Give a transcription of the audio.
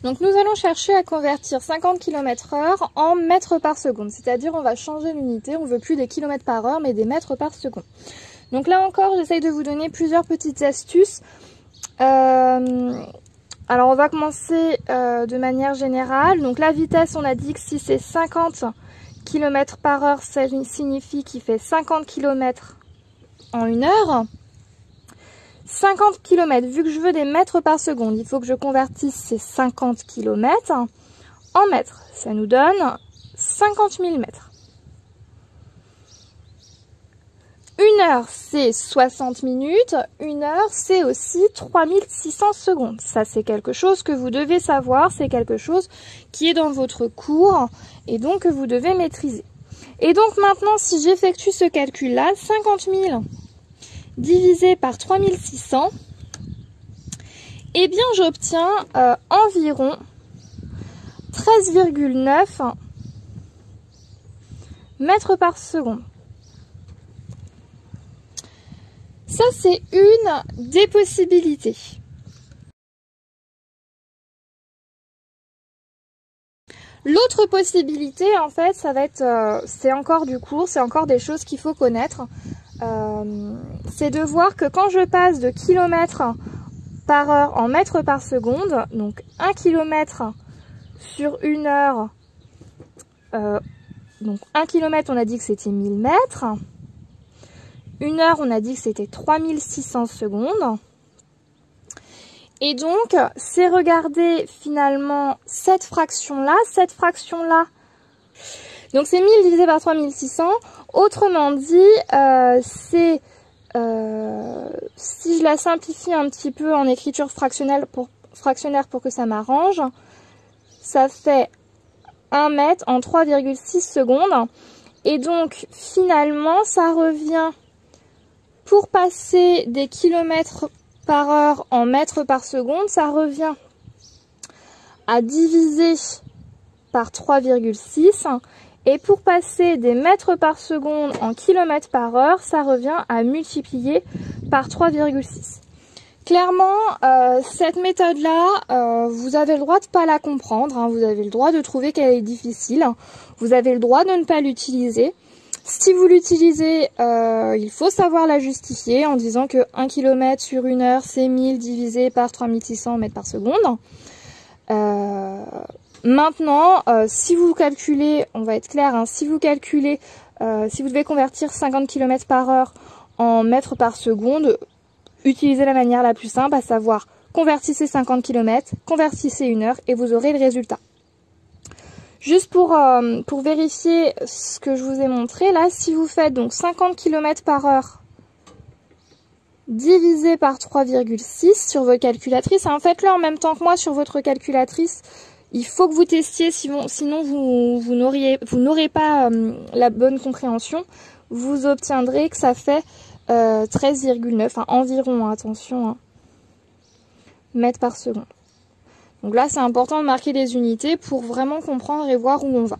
Donc nous allons chercher à convertir 50 km/h en mètres par seconde. C'est-à-dire on va changer l'unité, on ne veut plus des kilomètres par heure mais des mètres par seconde. Donc là encore, j'essaye de vous donner plusieurs petites astuces. Alors on va commencer de manière générale. Donc la vitesse, on a dit que si c'est 50 km/h, ça signifie qu'il fait 50 km en 1 heure. 50 km, vu que je veux des mètres par seconde, il faut que je convertisse ces 50 km en mètres. Ça nous donne 50 000 mètres. 1 heure, c'est 60 minutes. 1 heure, c'est aussi 3600 secondes. Ça, c'est quelque chose que vous devez savoir. C'est quelque chose qui est dans votre cours et donc que vous devez maîtriser. Et donc maintenant, si j'effectue ce calcul-là, 50 000 divisé par 3600, eh bien j'obtiens environ 13,9 mètres par seconde. Ça, c'est une des possibilités. L'autre possibilité, en fait, ça va être, c'est encore du cours, c'est encore des choses qu'il faut connaître. C'est de voir que quand je passe de kilomètres par heure en mètres par seconde, donc 1 km sur 1 heure, donc 1 km on a dit que c'était 1000 mètres, 1 heure on a dit que c'était 3600 secondes, et donc c'est regarder finalement cette fraction-là, donc c'est 1000 divisé par 3600, autrement dit, c'est, si je la simplifie un petit peu en écriture fractionnelle fractionnaire pour que ça m'arrange, ça fait 1 mètre en 3,6 secondes. Et donc finalement ça revient, pour passer des kilomètres par heure en mètres par seconde, ça revient à diviser par 3,6. Et pour passer des mètres par seconde en kilomètres par heure, ça revient à multiplier par 3,6. Clairement, cette méthode-là, vous avez le droit de ne pas la comprendre, hein, vous avez le droit de trouver qu'elle est difficile, vous avez le droit de ne pas l'utiliser. Si vous l'utilisez, il faut savoir la justifier en disant que 1 km sur 1 heure, c'est 1000 divisé par 3600 mètres par seconde. Maintenant, si vous calculez, on va être clair, hein, si vous calculez, si vous devez convertir 50 km par heure en mètres par seconde, utilisez la manière la plus simple, à savoir convertissez 50 km, convertissez 1 heure et vous aurez le résultat. Juste pour vérifier ce que je vous ai montré, là, si vous faites donc 50 km par heure divisé par 3,6 sur vos calculatrices, hein, faites-le en même temps que moi sur votre calculatrice. Il faut que vous testiez, sinon vous n'aurez pas la bonne compréhension. Vous obtiendrez que ça fait 13,9, hein, environ, hein, attention, hein, mètres par seconde. Donc là, c'est important de marquer des unités pour vraiment comprendre et voir où on va.